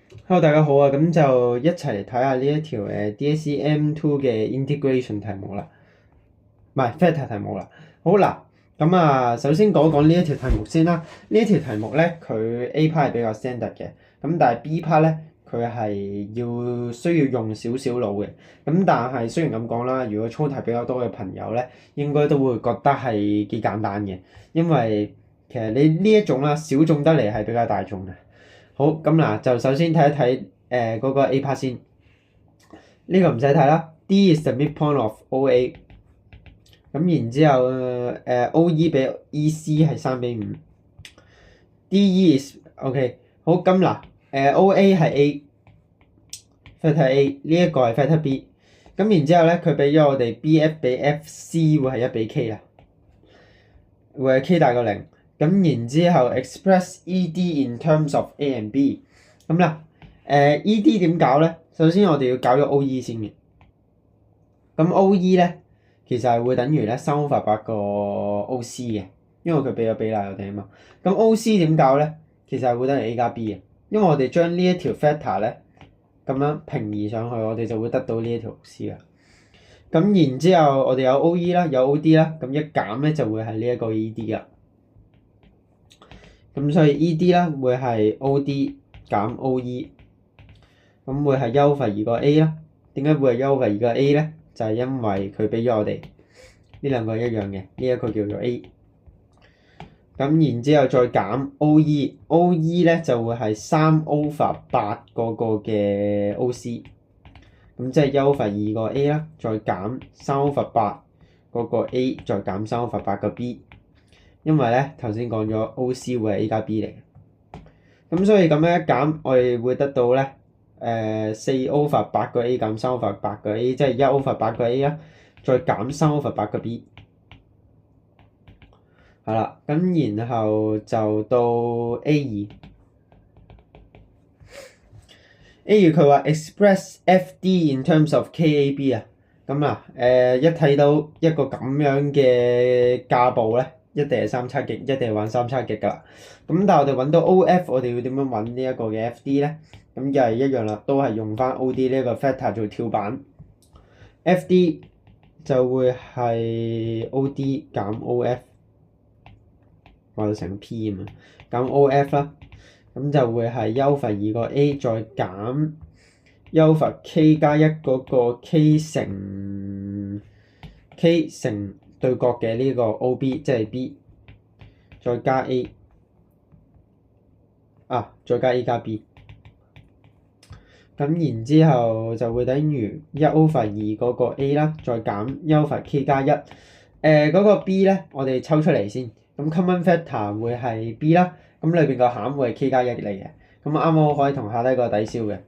Hello，大家好啊！咁就一齊嚟睇下呢一條DSE M2 嘅 integration 題目啦，唔係 factor 題目啦。好嗱，咁啊，首先講講呢一條題目先啦。呢一條題目咧，佢 A part 係比較 standard 嘅，咁但係 B part 咧，佢係需要用少少腦嘅。咁但係雖然咁講啦，如果操題比較多嘅朋友咧，應該都會覺得係幾簡單嘅，因為其實你呢一種啦，小眾得嚟係比較大眾嘅。好，咁嗱，就首先睇一睇嗰個 A part 先，呢個唔使睇啦。D is the midpoint of OA，咁然之後OE 比 EC 係3:5。DE is OK，好咁嗱OA 係 A，factor A 呢一個係 factor B，咁然之後咧佢俾咗我哋 BF 比 FC 會係1:K啦，會係 K 大過0。咁然之後 express ED in terms of A and B， 咁啦ED 點搞咧？首先我哋要搞咗 OE 先嘅。咁 OE 咧其實係會等於咧3/8個 OC 嘅，因為佢俾咗比例我哋啊嘛。咁 OC 點搞咧？其實係會等於 A 加 B 嘅，因為我哋將呢一條 factor 咧咁樣平移上去，我哋就會得到呢一條 OC 啦。咁然之後我哋有 OE 啦，有 OD 啦，咁一減咧就會係呢一個 ED 啦。咁所以 ED 啦會係 OD 減 OE， 咁會係優罰2個 A 啦。點解會係優罰2個 A 咧？就係因為佢俾咗我哋呢兩個一樣嘅，呢一個叫做 A。咁然之後再減 OE 咧就會係3/8嗰個嘅 OC， 咁即係優罰2個 A 啦，再減3/8嗰個 A， 再減3/8個 B。因為咧頭先講咗 OC 會係 A 加 B 嚟嘅，咁所以咁樣一減，我哋會得到咧4/8個 A 減3/8個 A， 即係1/8個 A 啦，再減3/8個 B。係啦，咁然後就到 A2。A2佢話 express FD in terms of KAB 啊，咁啊一睇到一個咁樣嘅架步咧，一定係三叉極，一定係玩三叉極㗎啦。咁但係我哋揾到 OF， 我哋要點樣揾呢一個嘅 FD 咧？咁又係一樣啦，都係用翻 OD 呢一個 factor 做跳板。FD 就會係 OD 減 OF， 畫到成個 P 啊嘛，減 OF 啦，咁就會係優罰2個 A 再減優罰 K 加1嗰個 K 乘對角嘅呢個 OB， 即係 B， 再加 A， 再加 A 加 B。咁然之後就會等於1/2嗰個 A 啦，再減優罰 K 加1。嗰個 B 咧，我哋抽出嚟先。咁 common factor 會係 B 啦，咁裏邊個餡會係 K 加1嚟嘅。咁啱好可以同下低個抵消嘅，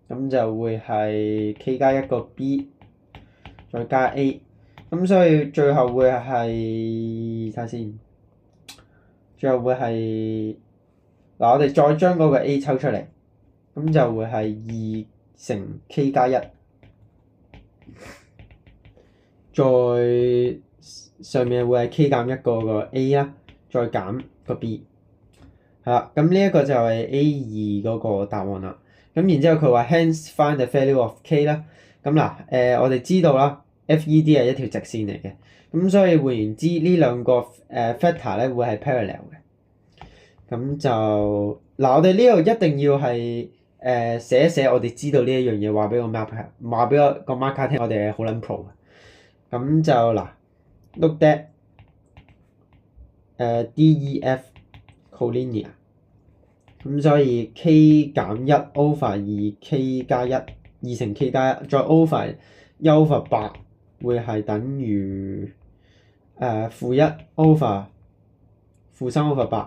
咁就會係 K 加1個 B， 再加 A。咁所以最後會係睇下先，最後會係嗱，我哋再將嗰個 A 抽出嚟。咁就會係2乘 K 加1，再上面會係 K 減1個 A 啦，再減個 B， 係啦。咁呢一個就係 A2嗰個答案啦。咁然之後佢話 hence find the value of K 啦。咁嗱我哋知道啦 ，FED 係一條直線嚟嘅，咁所以換言之呢兩個factor 咧會係 parallel 嘅。咁就嗱，我哋呢度一定要係寫一寫，我哋知道呢一樣嘢，話俾個 marker 聽，我哋係好撚 pro 嘅。咁就嗱 ，look at DEF collinear， 咁所以 K 減1/2K 加1， 2乘 K 加1，再 over 1/8會係等於-1/-3/8。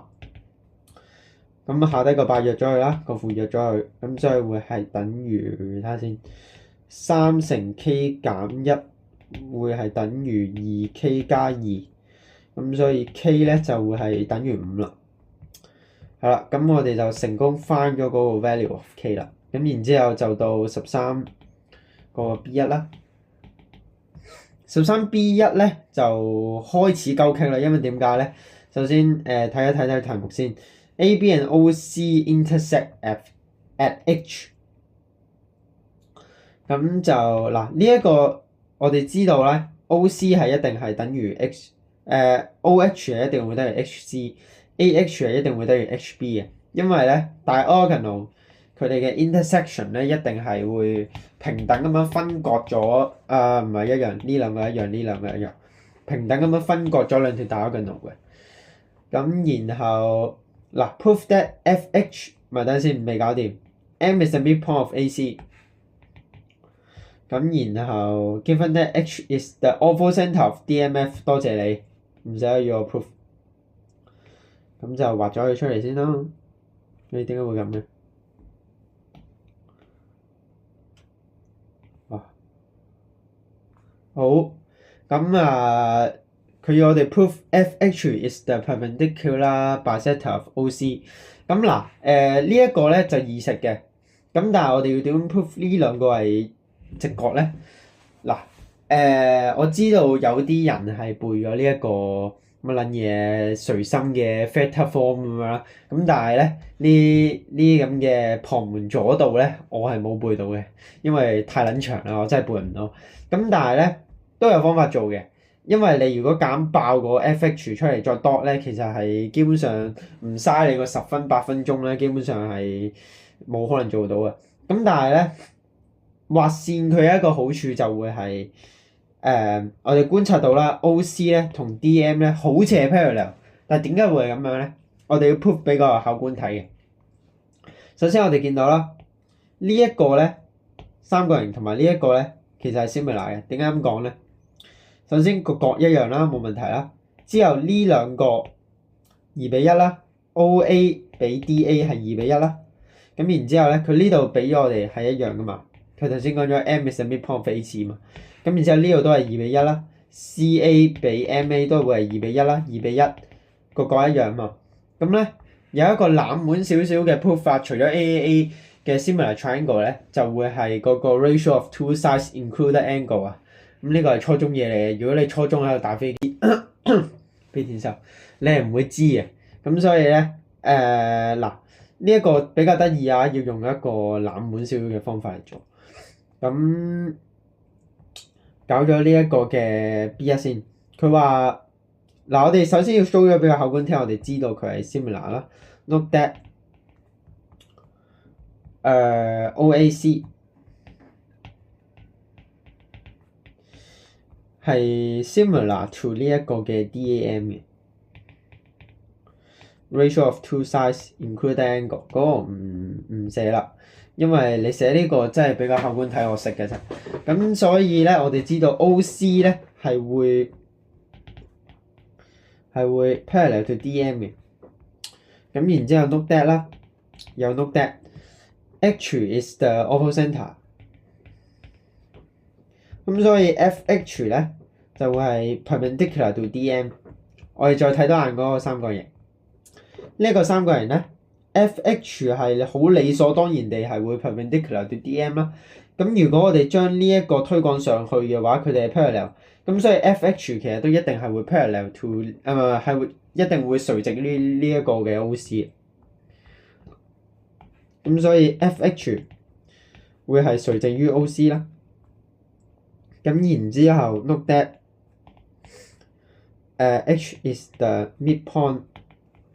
咁下低個8約咗佢啦，個負約咗佢，咁所以會係等於睇下先，3乘 K 減1會係等於2K 加2，咁所以 K 咧就會係等於5啦。係啦，咁我哋就成功翻咗嗰個 value of K 啦。咁然之後就到13個 B1 啦。13B1 咧就開始鳩傾啦，因為點解咧？首先睇一睇題目先。A、B and OC intersect F， at H。咁就嗱呢一個我哋知道咧 ，OC 係一定係等於 OH 係一定會等於 HC，AH 係一定會等於 HB 嘅，因為咧 diagonal 佢哋嘅 intersection 咧一定係會平等咁樣分割咗，唔係一樣，呢兩個一樣，呢兩個一樣，平等咁樣分割咗兩條 diagonal 嘅。咁然後嗱 proof that FH 咪等陣先未搞掂 ，M is the midpoint of AC。咁然後 given that H is the orthogonal centre of DMF， 多謝你，唔使要我 proof。咁就畫咗佢出嚟先啦。你點解會咁嘅？好，咁佢要我哋 proof FH is the perpendicular bisector of OC。咁嗱，呢一個咧就易食嘅。咁但係我哋要點 proof 呢兩個係直角咧？嗱，我知道有啲人係背咗呢一個乜撚嘢隨心嘅 factor form 咁樣啦。咁但係咧呢啲咁嘅旁門左道咧，我係冇背到嘅，因為太撚長啦，我真係背唔到。咁但係咧都有方法做嘅，因為你如果揀爆個 FH 出嚟再 dot 咧，其實係基本上唔嘥你個10分8分鐘咧，基本上係冇可能做到嘅。咁但係咧畫線佢有一個好處就會係我哋觀察到啦 ，OC 咧同 DM 咧好似係 parallel， 但係點解會係咁樣咧？我哋要 proof 俾個考官睇嘅。首先我哋見到啦，呢一個咧三角形同埋呢一個咧其實係 similar 嘅。點解咁講咧？首先個角一樣啦，冇問題啦。之後呢兩個2:1啦 ，OA 比 DA 係2:1啦。咁然之後咧，佢呢度俾咗我哋係一樣噶嘛。佢頭先講咗 M is the midpoint of AC 嘛。咁然之後呢度都係2:1啦 ，CA 比 MA 都會係2:1啦，2:1個角一樣嘛。咁咧有一個冷門少少嘅 proof 法，除咗 AAA 嘅 similar triangle 咧，就會係嗰個 ratio of two sides included angle 啊。咁呢個係初中嘢嚟嘅。如果你初中喺度打飛機，飛天獸，你係唔會知嘅。咁所以咧，嗱呢一個比較得意啊，要用一個冷門少少嘅方法嚟做。咁搞咗呢一個嘅 B1 先，佢話嗱，我哋首先要 show 咗俾個考官聽，我哋知道佢係 similar 啦。Note that OAC 係 similar to 呢一個嘅 DAM 嘅 ratio of two sides included angle 嗰個唔寫啦，因為你寫呢個真係俾個考官睇我識嘅啫。咁所以咧，我哋知道 OC 咧係會 parallel to DM 嘅。咁然之後 note that 啦，又 note that H is the orthogonal centre。咁所以 FH 咧就會係 perpendicular to DM。我哋再睇多眼嗰個三角形，呢一個三角形咧 ，FH 係好理所當然地係會 perpendicular to DM 啦。咁如果我哋將呢一個推廣上去嘅話，佢哋係 parallel。咁所以 FH 其實都一定係會 parallel to 係會一定會垂直呢一個嘅 OC。咁所以 FH 會係垂直於 OC 啦。咁然之後 note that H is the midpoint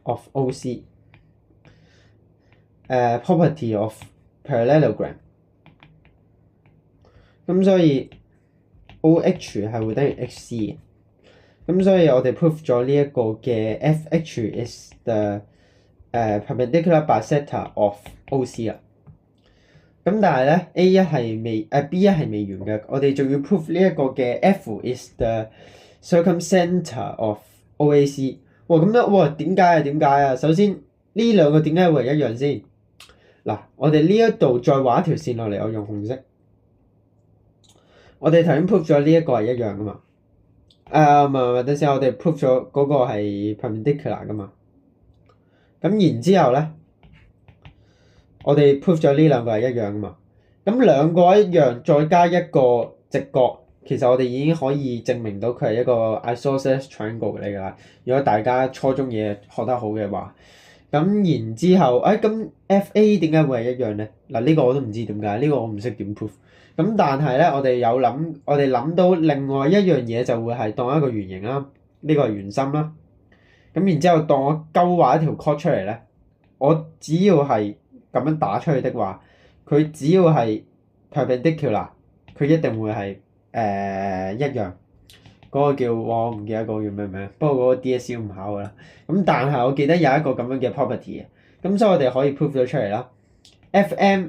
of OC。property of parallelogram。咁所以 OH 係會等於 HC 嘅。咁所以我哋 proof 咗呢一個嘅 FH is the perpendicular bisector of OC 啦。咁但係咧 A1 係未B1 係未完嘅，我哋仲要 proof 呢一個嘅 F is the circumcenter of OAC。咁樣點解啊？首先呢兩個點解會係一樣先？嗱，我哋呢一度再畫一條線落嚟，我用紅色。我哋頭先 proof 咗呢一個係一樣噶嘛？等陣我哋 proof 咗嗰個係 perpendicular 噶嘛？咁然之後咧，我哋 proof 咗呢兩個係一樣噶嘛？咁兩個一樣，再加一個直角，其實我哋已經可以證明到佢係一個 isosceles triangle 嚟㗎啦。如果大家初中嘢學得好嘅話，咁然之後，咁 FA 點解會係一樣咧？嗱，呢個我都唔知點解，呢個我唔識點 proof。咁但係咧，我哋諗到另外一樣嘢就會係當一個圓形啦，呢個係圓心啦。咁然之後，當我勾畫一條 chord 出嚟咧，我只要係咁樣打出去的話，佢只要係 perpendicular，佢一定會係一樣。嗰個叫我唔記得嗰個叫咩名，不過嗰個 DSE 唔考噶啦。咁但係我記得有一個咁樣嘅 property 嘅，咁所以我哋可以 prove 咗出嚟啦。FM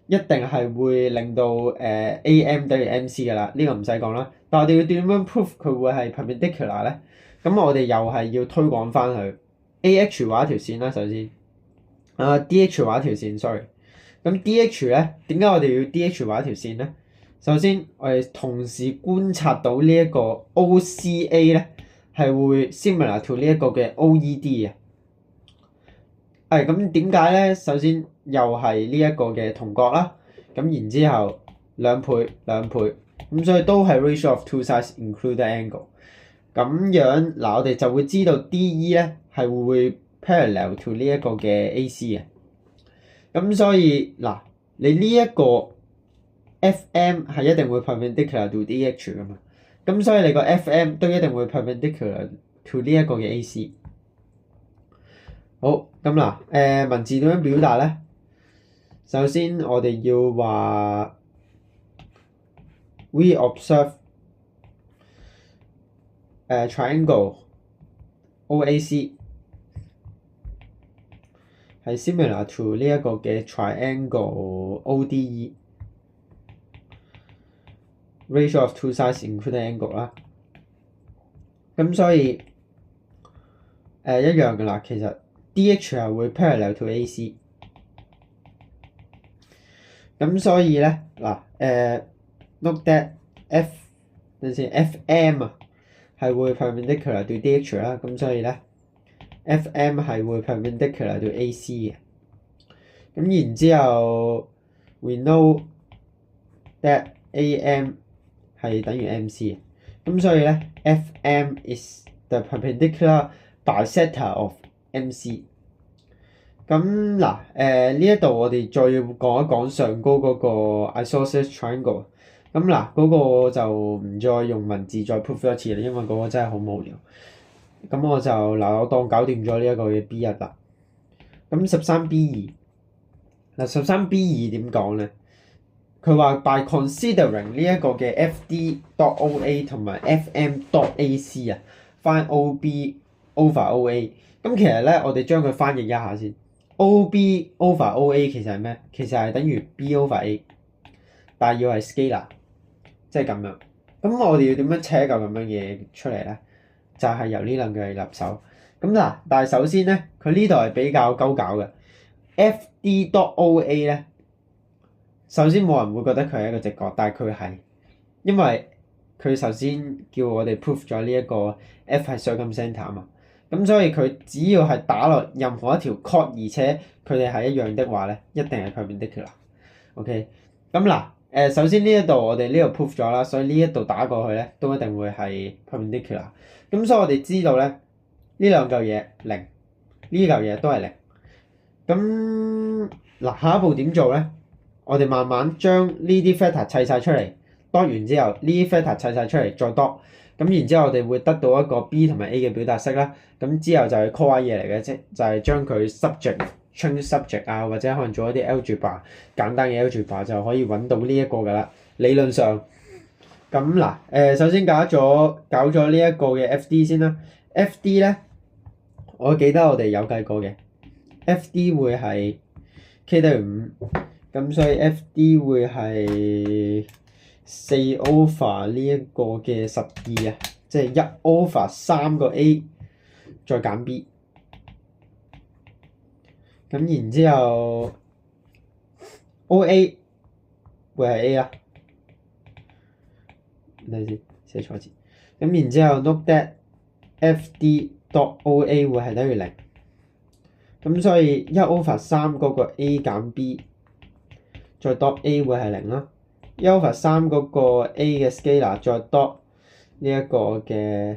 一定係會令到AM 等於 MC 噶啦，呢個唔使講啦。但係我哋要點樣 prove 佢會係 perpendicular 咧？咁我哋又係要推廣翻去 AH 畫一條線啦，首先DH 畫一條線，sorry。咁 DH 咧，點解我哋要 DH 畫一條線咧？首先，我哋同時觀察到呢一個 OCA 咧係會 similar to 呢一個嘅 OED 嘅。咁點解咧？首先又係呢一個嘅同角啦，咁然之後兩倍，咁所以都係 ratio of two sides include angle。咁樣嗱，我哋就會知道 DE 咧係會 parallel to 呢一個嘅 AC 嘅。咁所以嗱，你呢一個 FM 係一定會 perpendicular to DH 噶嘛，咁所以你個 FM 都一定會 perpendicular to 呢一個嘅 AC。好，咁嗱，文字點樣表達咧？首先我哋要話 We observe triangle OAC 係 similar to 呢一個嘅 triangle ODE。ratio of two sides including angle 啦，咁所以一樣噶啦，其實 DH 係會 parallel to AC， 咁所以咧note that FM 係會 perpendicular to DH 啦，咁所以咧 FM 係會 perpendicular to AC 嘅，咁然之後 we know that AM係等於 MC 嘅，咁所以咧 FM is the perpendicular bisector of MC。咁嗱，呢一度我哋再要講一講上高嗰個 isosceles triangle。咁嗱，嗰個就唔再用文字再 prove 一次啦，因為嗰個真係好無聊。咁我就我當搞掂咗呢一個嘅 B1啦。咁 13B2，嗱 13B2點講咧？佢話 by considering 呢一個嘅 FD.OA 同埋 FM.AC 啊，find OB over OA。咁其實咧，我哋將佢翻譯一下先。OB over OA 其實係咩？其實係等於 B over A， 但係要係 scalar， 即係咁樣。咁我哋要點樣扯一嚿咁樣嘢出嚟咧？就係由呢兩句入手。咁嗱，但係首先咧，佢呢度係比較鳩搞嘅。FD.OA 咧。首先冇人會覺得佢係一個直角，但係佢係，因為佢首先叫我哋 prove 咗呢一個 F 係 circumcenter 啊嘛，咁所以佢只要係打落任何一條 chord， 而且佢哋係一樣的話咧，一定係 perpendicular。OK， 咁嗱，首先呢一度我哋呢度 prove 咗啦，所以呢一度打過去咧都一定會係 perpendicular。咁所以我哋知道咧呢兩嚿嘢零，呢嚿嘢都係零。咁嗱，下一步點做咧？我哋慢慢將呢啲 factor 砌晒出嚟，dot 完之後，呢啲 factor 砌晒出嚟再 dot，咁然之後我哋會得到一個 B 同埋 A 嘅表達式啦。咁之後就係 core 嘢嚟嘅啫，就係將佢 subject、change subject 啊，或者可能做一啲 algebra 簡單嘅 algebra 就可以揾到呢一個㗎啦。理論上，咁嗱，首先搞咗呢一個嘅 FD 先啦。FD 咧，我記得我哋有計過嘅 ，FD 會係 K 等於5。咁所以 FD 會係4 over 呢一個嘅12啊，即係1 over 3個 A 再減 B。咁然之後 OA 會係 A 啦，等陣先寫錯字。咁然之後 note that FD.OA 會係等於0。咁所以1 over 3嗰個 A 減 B。再 dot A 會係0啦，1 over 3嗰個 A 嘅 scalar 再 dot 呢一個嘅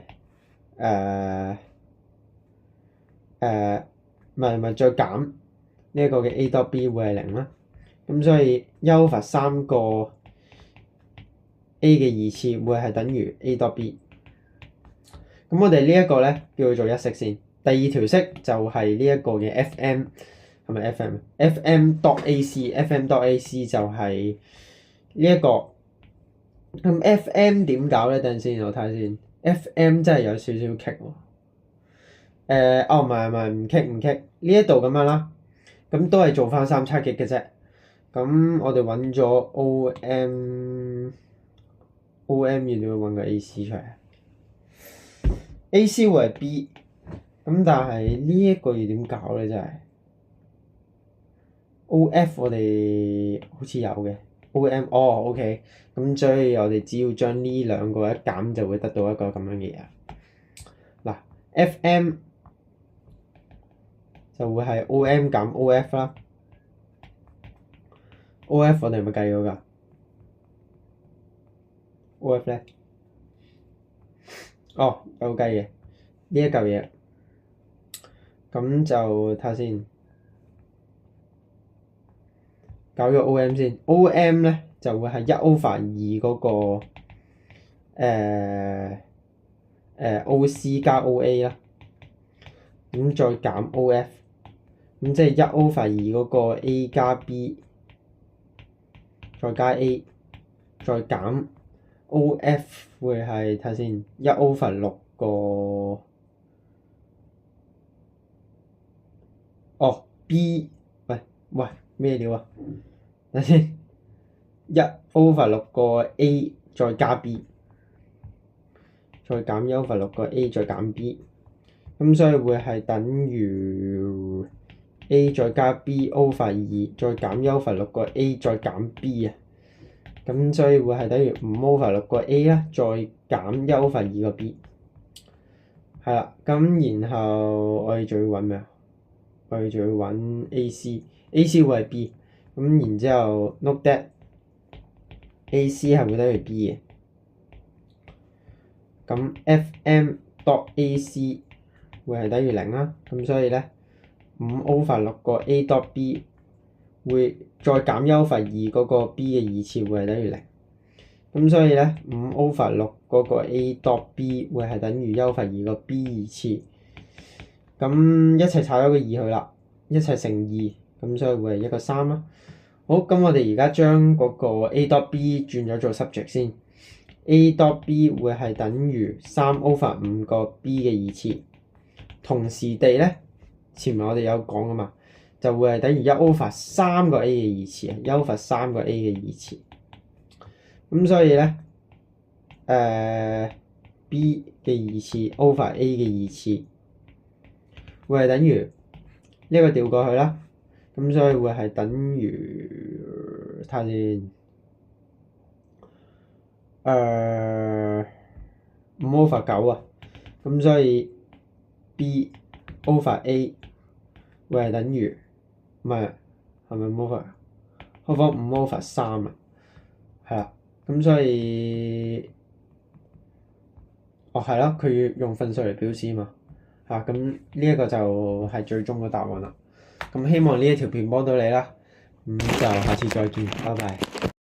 唔係再減呢一個嘅 a dot b 會係零啦。咁所以一 over 3個 a 嘅二次會係等於 a dot b。咁我哋呢一個咧叫佢做一式先。第二條式就係呢一個嘅 fm 係咪 fm dot ac，fm dot ac 就係呢一個。咁 fm 點搞咧？等陣先，我睇下先。fm 真係有少少棘喎。唔係唔棘呢一度咁樣啦。咁都係做翻三叉戟嘅啫。咁我哋揾咗 OM 要點樣揾個 AC 出嚟？AC 會係 B。咁但係呢一個要點搞咧？真係 OF 我哋好似有嘅 OM OK。咁所以我哋只要將呢兩個一減就會得到一個咁樣嘅嘢。嗱 FM 就會係 OM 減 OF 啦。OF 我哋係咪計咗㗎？OF 咧？有計嘅呢一嚿嘢。咁就睇下先，搞咗 OM 先。OM 咧就會係1 over 2嗰個OC 加 OA 啦。咁再減 OF， 咁即係1 over 2嗰個 A 加 B， 再加 A， 再減 OF 會係睇下先1 over 6個。B 喂咩料啊？等先，1 over 6個 A 再加 B， 再減1 over 6個 A 再減 B， 咁所以會係等於 A 再加 B over 2再減1 over 6個 A 再減 B 啊。咁所以會係等於5 over 6個 A 啦，再減1 over 2個 B。係啦，咁然後我哋仲要揾咩啊？我哋仲要揾 AC 會係 B， 咁然之後 note that AC 係會等於 B 嘅。咁 FM dot AC 會係等於0啦，咁所以咧5 over 6個 A dot B 會再減1 over 2嗰個 B 嘅二次會係等於0。咁所以咧5 over 6嗰個 A dot B 會係等於1 over 2個 B 二次。咁一齊炒咗個2去啦，一齊乘2，咁所以會係一個3啦。好，咁我哋而家將嗰個 A dot B 轉咗做 subject 先。A dot B 會係等於3 over 5個 B 嘅二次。同時地咧，前面我哋有講噶嘛，就會係等於1 over 3個 A 嘅二次啊，1 over 3個 A 嘅二次。咁所以咧，B 嘅二次 over A 嘅二次。會係等於呢個調過去啦，咁所以會係等於睇下先5 over 9啊，咁所以 B over A 會係等於係咪5 over？ 5 over 3啊，係啦，咁所以係咯，佢要用分數嚟表示嘛。咁呢一個就係最終嘅答案啦。咁希望呢一條片幫到你啦。咁就下次再見，拜拜。